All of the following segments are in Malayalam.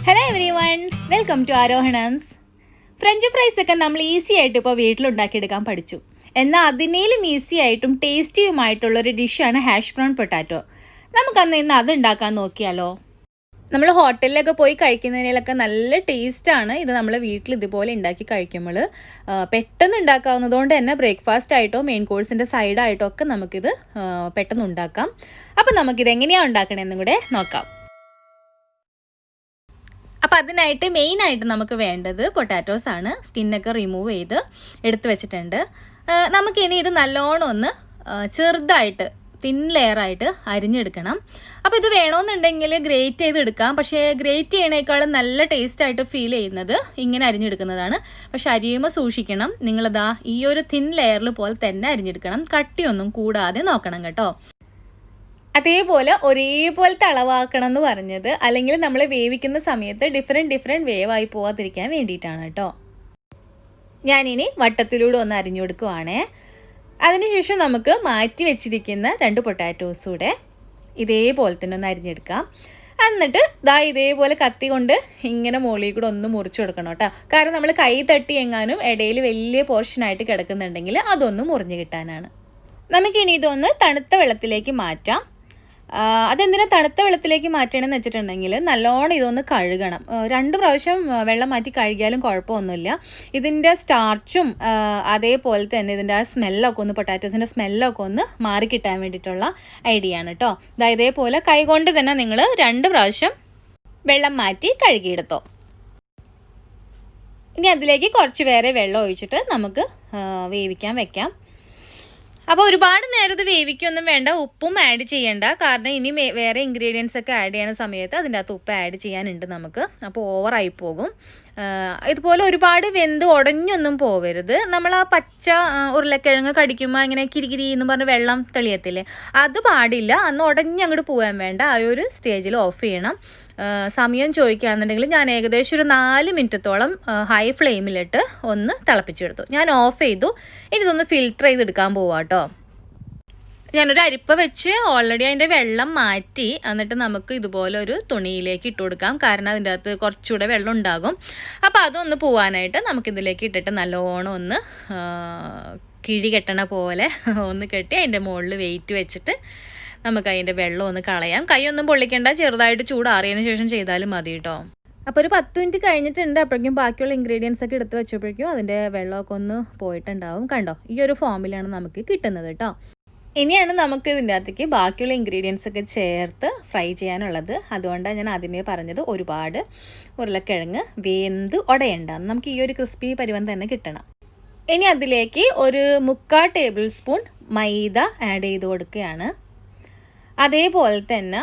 Hello everyone, welcome to Aarohanamz. French fries ഒക്കെ നമ്മൾ ഈസി ആയിട്ട് ഇപ്പോൾ വീട്ടിലുണ്ടാക്കിയെടുക്കാൻ പഠിച്ചു. എന്നാൽ അതിനേലും ഈസി ആയിട്ടും ടേസ്റ്റിയുമായിട്ടുള്ളൊരു ഡിഷാണ് ഹാഷ് ബ്രൗൺ പൊട്ടാറ്റോ. നമുക്കന്ന് ഇന്ന് അത് ഉണ്ടാക്കാൻ നോക്കിയാലോ? നമ്മൾ ഹോട്ടലിലൊക്കെ പോയി കഴിക്കുന്നതിനൊക്കെ നല്ല ടേസ്റ്റാണ്. ഇത് നമ്മൾ വീട്ടിൽ ഇതുപോലെ ഉണ്ടാക്കി കഴിക്കുമ്പോൾ പെട്ടെന്ന് ഉണ്ടാക്കാവുന്നതുകൊണ്ട് തന്നെ ബ്രേക്ക്ഫാസ്റ്റ് ആയിട്ടോ മെയിൻ കോഴ്സിൻ്റെ സൈഡായിട്ടോ ഒക്കെ നമുക്കിത് പെട്ടെന്ന് ഉണ്ടാക്കാം. അപ്പം നമുക്കിത് എങ്ങനെയാണ് ഉണ്ടാക്കണമെന്നും കൂടെ നോക്കാം. അപ്പോൾ അതിനായിട്ട് മെയിനായിട്ട് നമുക്ക് വേണ്ടത് പൊട്ടാറ്റോസ് ആണ്. സ്കിന്നൊക്കെ റിമൂവ് ചെയ്ത് എടുത്ത് വെച്ചിട്ടുണ്ട്. നമുക്കിനി ഇത് നല്ലോണം ഒന്ന് ചെറുതായിട്ട് തിൻ ലെയറായിട്ട് അരിഞ്ഞെടുക്കണം. അപ്പോൾ ഇത് വേണമെന്നുണ്ടെങ്കിൽ ഗ്രേറ്റ് ചെയ്തെടുക്കാം. പക്ഷേ ഗ്രേറ്റ് ചെയ്യണേക്കാളും നല്ല ടേസ്റ്റായിട്ട് ഫീൽ ചെയ്യുന്നത് ഇങ്ങനെ അരിഞ്ഞെടുക്കുന്നതാണ്. പക്ഷെ അരിയുമ്പോൾ സൂക്ഷിക്കണം, നിങ്ങളിതാ ഈ ഒരു തിൻ ലെയറിൽ പോലെ തന്നെ അരിഞ്ഞെടുക്കണം. കട്ടിയൊന്നും കൂടാതെ നോക്കണം കേട്ടോ. അതേപോലെ ഒരേപോലത്തെ അളവാക്കണം എന്ന് പറഞ്ഞത് അല്ലെങ്കിൽ നമ്മൾ വേവിക്കുന്ന സമയത്ത് ഡിഫറെൻറ്റ് വേവായി പോകാതിരിക്കാൻ വേണ്ടിയിട്ടാണ് കേട്ടോ. ഞാനിനി വട്ടത്തിലൂടെ ഒന്ന് അരിഞ്ഞു കൊടുക്കുവാണേ. അതിനുശേഷം നമുക്ക് മാറ്റി വെച്ചിരിക്കുന്ന 2 പൊട്ടാറ്റോസ് കൂടെ ഇതേപോലെ തന്നെ ഒന്ന് അരിഞ്ഞെടുക്കാം. എന്നിട്ട് ഇതേപോലെ കത്തി കൊണ്ട് ഇങ്ങനെ മുകളിൽ കൂടെ ഒന്ന് മുറിച്ച് കൊടുക്കണം കേട്ടോ. കാരണം നമ്മൾ കൈ തട്ടി എങ്ങാനും ഇടയിൽ വലിയ പോർഷനായിട്ട് കിടക്കുന്നുണ്ടെങ്കിൽ അതൊന്ന് മുറിഞ്ഞ് കിട്ടാനാണ്. നമുക്കിനി ഇതൊന്ന് തണുത്ത വെള്ളത്തിലേക്ക് മാറ്റാം. അതെന്തിനാ തണുത്ത വെള്ളത്തിലേക്ക് മാറ്റണമെന്ന് വെച്ചിട്ടുണ്ടെങ്കിൽ നല്ലോണം ഇതൊന്ന് കഴുകണം. 2 പ്രാവശ്യം വെള്ളം മാറ്റി കഴുകിയാലും കുഴപ്പമൊന്നുമില്ല. ഇതിൻ്റെ സ്റ്റാർച്ചും അതേപോലെ തന്നെ ഇതിൻ്റെ ആ സ്മെല്ലൊക്കെ ഒന്ന് പൊട്ടാറ്റോസിൻ്റെ സ്മെല്ലൊക്കെ ഒന്ന് മാറിക്കിട്ടാൻ വേണ്ടിയിട്ടുള്ള ഐഡിയ ആണ് കേട്ടോ. ഇതേപോലെ കൈകൊണ്ട് തന്നെ നിങ്ങൾ 2 പ്രാവശ്യം വെള്ളം മാറ്റി കഴുകിയെടുത്തോ. ഇനി അതിലേക്ക് കുറച്ച് വേറെ വെള്ളം ഒഴിച്ചിട്ട് നമുക്ക് വേവിക്കാൻ വെക്കാം. അപ്പോൾ ഒരുപാട് നേരം ഇത് വേവിക്കൊന്നും വേണ്ട, ഉപ്പും ആഡ് ചെയ്യേണ്ട. കാരണം ഇനി വേറെ ഇൻഗ്രീഡിയൻസ് ഒക്കെ ആഡ് ചെയ്യുന്ന സമയത്ത് അതിൻ്റെ അകത്ത് ഉപ്പ് ആഡ് ചെയ്യാനുണ്ട് നമുക്ക്. അപ്പോൾ ഓവറായി പോകും. ഇതുപോലെ ഒരുപാട് വെന്ത് ഉടഞ്ഞൊന്നും പോവരുത്. നമ്മൾ ആ പച്ച ഉരുളക്കിഴങ്ങ് കടിക്കുമ്പോൾ ഇങ്ങനെ കിരികിരി എന്ന് പറഞ്ഞ് വെള്ളം തെളിയത്തില്ലേ, അത് പാടില്ല. അന്ന് ഉടഞ്ഞങ്ങോട്ട് പോകാൻ വേണ്ട. ആ ഒരു സ്റ്റേജിൽ ഓഫ് ചെയ്യണം. സമയം ചോദിക്കുകയാണെന്നുണ്ടെങ്കിൽ ഞാൻ ഏകദേശം ഒരു 4 മിനിറ്റത്തോളം ഹൈ ഫ്ലെയിമിലിട്ട് ഒന്ന് തിളപ്പിച്ചെടുത്തു. ഞാൻ ഓഫ് ചെയ്തു. ഇനി ഇതൊന്ന് ഫിൽറ്റർ ചെയ്തെടുക്കാൻ പോവാം കേട്ടോ. ഞാനൊരു അരിപ്പ വെച്ച് ഓൾറെഡി അതിൻ്റെ വെള്ളം മാറ്റി, എന്നിട്ട് നമുക്ക് ഇതുപോലെ ഒരു തുണിയിലേക്ക് ഇട്ട് കൊടുക്കാം. കാരണം അതിൻ്റെ അകത്ത് കുറച്ചുകൂടെ വെള്ളം ഉണ്ടാകും. അപ്പോൾ അതൊന്ന് പോവാനായിട്ട് നമുക്കിതിലേക്ക് ഇട്ടിട്ട് നല്ലോണം ഒന്ന് കിഴി കെട്ടണ പോലെ ഒന്ന് കെട്ടി അതിൻ്റെ മുകളിൽ വെയിറ്റ് വെച്ചിട്ട് നമുക്ക് അതിൻ്റെ വെള്ളം ഒന്ന് കളയാം. കൈയൊന്നും പൊള്ളിക്കേണ്ട, ചെറുതായിട്ട് ചൂടാറിയതിന് ശേഷം ചെയ്താലും മതി കേട്ടോ. അപ്പോൾ ഒരു 10 മിനിറ്റ് കഴിഞ്ഞിട്ടുണ്ട്. അപ്പോഴേക്കും ബാക്കിയുള്ള ഇൻഗ്രീഡിയൻസ് ഒക്കെ എടുത്ത് വെച്ചപ്പോഴേക്കും അതിൻ്റെ വെള്ളമൊക്കെ ഒന്ന് പോയിട്ടുണ്ടാവും. കണ്ടോ, ഈ ഒരു ഫോമിലാണ് നമുക്ക് കിട്ടുന്നത് കേട്ടോ. ഇനിയാണ് നമുക്ക് ഇതിൻ്റെ അകത്തേക്ക് ബാക്കിയുള്ള ഇൻഗ്രീഡിയൻസ് ഒക്കെ ചേർത്ത് ഫ്രൈ ചെയ്യാനുള്ളത്. അതുകൊണ്ടാണ് ഞാൻ ആദ്യമേ പറഞ്ഞത് ഒരുപാട് ഉരുളക്കിഴങ്ങ് വെന്ത് ഉടയണ്ട, നമുക്ക് ഈ ഒരു ക്രിസ്പി പരുവം തന്നെ കിട്ടണം. ഇനി അതിലേക്ക് ഒരു 3/4 ടേബിൾ സ്പൂൺ മൈദ ആഡ് ചെയ്ത് കൊടുക്കുകയാണ്. അതേപോലെ തന്നെ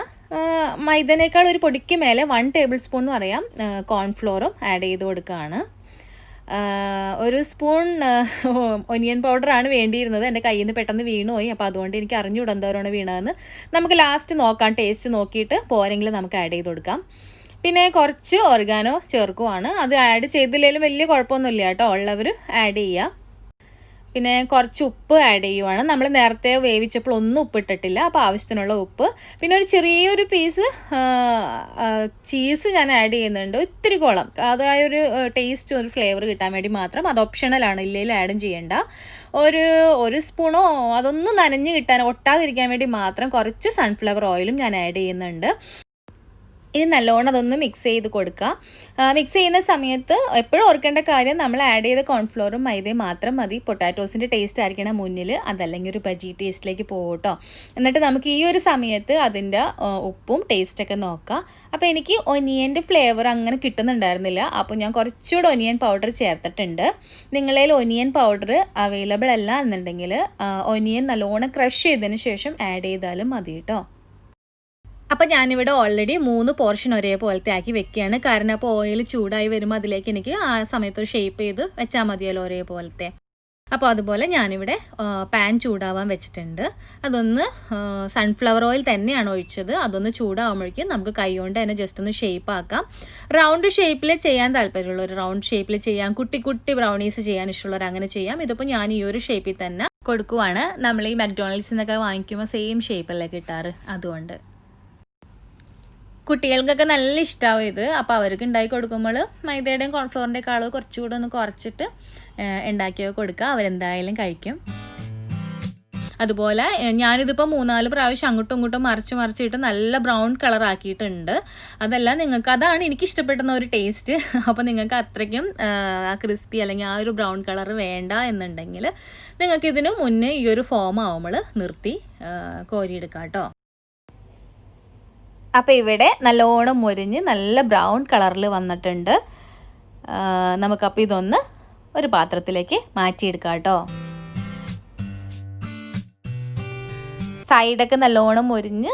മൈദനേക്കാൾ ഒരു പൊടിക്ക് മേലെ 1 ടേബിൾ സ്പൂൺ എന്ന് പറയാം കോൺഫ്ലോറും ആഡ് ചെയ്ത് കൊടുക്കുകയാണ്. ഒരു സ്പൂൺ ഒനിയൻ പൗഡറാണ് വേണ്ടിയിരുന്നത്. എൻ്റെ കയ്യിൽ നിന്ന് പെട്ടെന്ന് വീണുപോയി. അപ്പോൾ അതുകൊണ്ട് എനിക്ക് അറിഞ്ഞുകൂടാ എന്തോരാണ് വീണതെന്ന്. നമുക്ക് ലാസ്റ്റ് നോക്കാം, ടേസ്റ്റ് നോക്കിയിട്ട് പോരെങ്കിലും നമുക്ക് ആഡ് ചെയ്ത് കൊടുക്കാം. പിന്നെ കുറച്ച് ഓർഗാനോ ചേർക്കുവാണ്. അത് ആഡ് ചെയ്തില്ലെങ്കിലും വലിയ കുഴപ്പമൊന്നുമില്ല കേട്ടോ, ഉള്ളവർ ആഡ് ചെയ്യുക. പിന്നെ കുറച്ച് ഉപ്പ് ആഡ് ചെയ്യുവാണ്. നമ്മൾ നേരത്തെ വേവിച്ചപ്പോൾ ഒന്നും ഉപ്പിട്ടിട്ടില്ല, അപ്പോൾ ആവശ്യത്തിനുള്ള ഉപ്പ്. പിന്നെ ഒരു ചെറിയൊരു പീസ് ചീസ് ഞാൻ ആഡ് ചെയ്യുന്നുണ്ട്, ഒത്തിരി കോളം. അതായൊരു ടേസ്റ്റ്, ഒരു ഫ്ലേവർ കിട്ടാൻ വേണ്ടി മാത്രം. അത് ഓപ്ഷണലാണ്, ഇല്ലെങ്കിൽ ആഡും ചെയ്യേണ്ട. ഒരു സ്പൂണോ അതൊന്നും നനഞ്ഞ് കിട്ടാൻ ഒട്ടാതിരിക്കാൻ വേണ്ടി മാത്രം കുറച്ച് സൺഫ്ലവർ ഓയിലും ഞാൻ ആഡ് ചെയ്യുന്നുണ്ട്. ഇനി നല്ലോണം അതൊന്ന് മിക്സ് ചെയ്ത് കൊടുക്കുക. മിക്സ് ചെയ്യുന്ന സമയത്ത് എപ്പോഴും ഓർക്കേണ്ട കാര്യം, നമ്മൾ ആഡ് ചെയ്ത കോൺഫ്ലോറും മൈദയും മാത്രം മതി. പൊട്ടാറ്റോസിൻ്റെ ടേസ്റ്റ് ആയിരിക്കണം മുന്നിൽ, അതല്ലെങ്കിൽ ഒരു ബജി ടേസ്റ്റിലേക്ക് പോകട്ടോ. എന്നിട്ട് നമുക്ക് ഈ ഒരു സമയത്ത് അതിൻ്റെ ഉപ്പും ടേസ്റ്റൊക്കെ നോക്കാം. അപ്പോൾ എനിക്ക് ഒനിയൻ്റെ ഫ്ലേവർ അങ്ങനെ കിട്ടുന്നുണ്ടായിരുന്നില്ല. അപ്പോൾ ഞാൻ കുറച്ചുകൂടെ ഒനിയൻ പൗഡർ ചേർത്തിട്ടുണ്ട്. നിങ്ങളിൽ ഒനിയൻ പൗഡർ അവൈലബിൾ അല്ല എന്നുണ്ടെങ്കിൽ ഒനിയൻ നല്ലോണം ക്രഷ് ചെയ്തതിന് ശേഷം ആഡ് ചെയ്താലും മതി കേട്ടോ. അപ്പോൾ ഞാനിവിടെ ഓൾറെഡി 3 പോർഷൻ ഒരേപോലത്തെ ആക്കി വെക്കുകയാണ്. കാരണം അപ്പോൾ ഓയിൽ ചൂടായി വരുമ്പോൾ അതിലേക്ക് എനിക്ക് ആ സമയത്ത് ഒരു ഷേപ്പ് ചെയ്ത് വെച്ചാൽ മതിയല്ലോ ഒരേപോലത്തെ. അപ്പോൾ അതുപോലെ ഞാനിവിടെ പാൻ ചൂടാവാൻ വെച്ചിട്ടുണ്ട്. അതൊന്ന് സൺഫ്ലവർ ഓയിൽ തന്നെയാണ് ഒഴിച്ചത്. അതൊന്ന് ചൂടാവുമ്പോഴേക്കും നമുക്ക് കൈ കൊണ്ട് തന്നെ ജസ്റ്റ് ഒന്ന് ഷേപ്പ് ആക്കാം. റൗണ്ട് ഷേപ്പിൽ ചെയ്യാൻ താല്പര്യമുള്ളവർ റൗണ്ട് ഷേപ്പിൽ ചെയ്യാം, കുട്ടി കുട്ടി ബ്രൗണീസ് ചെയ്യാൻ ഇഷ്ടമുള്ളവർ അങ്ങനെ ചെയ്യാം. ഇതിപ്പോൾ ഞാൻ ഈ ഒരു ഷേപ്പിൽ തന്നെ കൊടുക്കുവാണ്. നമ്മൾ ഈ മക്ഡൊണാൾഡ്സിൽ നിന്നൊക്കെ വാങ്ങിക്കുമ്പോൾ സെയിം ഷേപ്പല്ലേ കിട്ടാറ്, അതുകൊണ്ട്. കുട്ടികൾക്കൊക്കെ നല്ല ഇഷ്ടമാവും ഇത്. അപ്പോൾ അവർക്ക് ഉണ്ടാക്കി കൊടുക്കുമ്പോൾ മൈദയുടെയും കോൺഫ്ലോറിൻ്റെയൊക്കെ അളവ് കുറച്ചുകൂടെ ഒന്ന് കുറച്ചിട്ട് ഉണ്ടാക്കിയൊക്കെ കൊടുക്കുക. അവരെന്തായാലും കഴിക്കും. അതുപോലെ ഞാനിതിപ്പോൾ 3-4 പ്രാവശ്യം അങ്ങോട്ടും ഇങ്ങോട്ടും മറിച്ചിട്ട് നല്ല ബ്രൗൺ കളർ ആക്കിയിട്ടുണ്ട്. അതല്ല, നിങ്ങൾക്ക് അതാണ് എനിക്കിഷ്ടപ്പെടുന്ന ഒരു ടേസ്റ്റ്. അപ്പോൾ നിങ്ങൾക്ക് അത്രയ്ക്കും ആ ക്രിസ്പി അല്ലെങ്കിൽ ആ ഒരു ബ്രൗൺ കളർ വേണ്ട എന്നുണ്ടെങ്കിൽ നിങ്ങൾക്ക് ഇതിനു മുന്നേ ഈ ഒരു ഫോം ആവുമ്പോൾ നിർത്തി കോരിയെടുക്കാം കേട്ടോ. അപ്പോൾ ഇവിടെ നല്ലോണം മൊരിഞ്ഞ് നല്ല ബ്രൗൺ കളറിൽ വന്നിട്ടുണ്ട്. നമുക്കപ്പോൾ ഇതൊന്ന് ഒരു പാത്രത്തിലേക്ക് മാറ്റിയെടുക്കാം കേട്ടോ. സൈഡൊക്കെ നല്ലോണം മൊരിഞ്ഞ്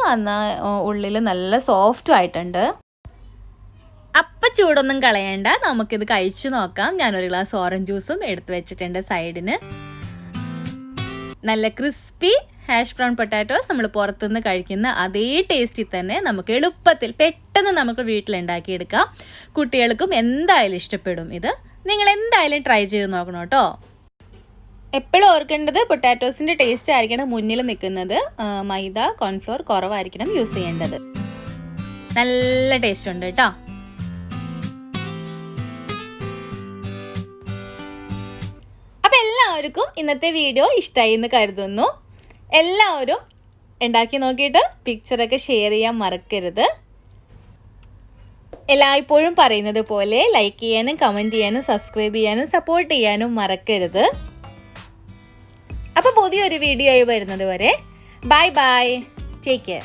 ഉള്ളിൽ നല്ല സോഫ്റ്റും ആയിട്ടുണ്ട്. അപ്പം ചൂടൊന്നും കളയണ്ട, നമുക്കിത് കഴിച്ചു നോക്കാം. ഞാനൊരു ഗ്ലാസ് ഓറഞ്ച് ജ്യൂസും എടുത്ത് വെച്ചിട്ടുണ്ട് സൈഡിന്. നല്ല ക്രിസ്പി ഹാഷ് ബ്രൗൺ പൊട്ടാറ്റോസ് നമ്മൾ പുറത്തുനിന്ന് കഴിക്കുന്ന അതേ ടേസ്റ്റിൽ തന്നെ നമുക്ക് എളുപ്പത്തിൽ പെട്ടെന്ന് നമുക്ക് വീട്ടിലുണ്ടാക്കിയെടുക്കാം. കുട്ടികൾക്കും എന്തായാലും ഇഷ്ടപ്പെടും ഇത്. നിങ്ങൾ എന്തായാലും ട്രൈ ചെയ്ത് നോക്കണം കേട്ടോ. എപ്പോഴും ഓർക്കേണ്ടത് പൊട്ടാറ്റോസിൻ്റെ ടേസ്റ്റ് ആയിരിക്കണം മുന്നിൽ നിൽക്കുന്നത്. മൈദ കോൺഫ്ലോർ കുറവായിരിക്കണം യൂസ് ചെയ്യേണ്ടത്. നല്ല ടേസ്റ്റ് ഉണ്ട് കേട്ടോ. അപ്പം എല്ലാവർക്കും ഇന്നത്തെ വീഡിയോ ഇഷ്ടമായി എന്ന് കരുതുന്നു. എല്ലാവരും ഉണ്ടാക്കി നോക്കിയിട്ട് പിക്ചറൊക്കെ ഷെയർ ചെയ്യാൻ മറക്കരുത്. എല്ലായ്പ്പോഴും പറയുന്നത് പോലെ ലൈക്ക് ചെയ്യാനും കമൻറ്റ് ചെയ്യാനും സബ്സ്ക്രൈബ് ചെയ്യാനും സപ്പോർട്ട് ചെയ്യാനും മറക്കരുത്. അപ്പോൾ പുതിയൊരു വീഡിയോ ആയി വരുന്നത് വരെ ബൈ ബൈ, ടേക്ക് കെയർ.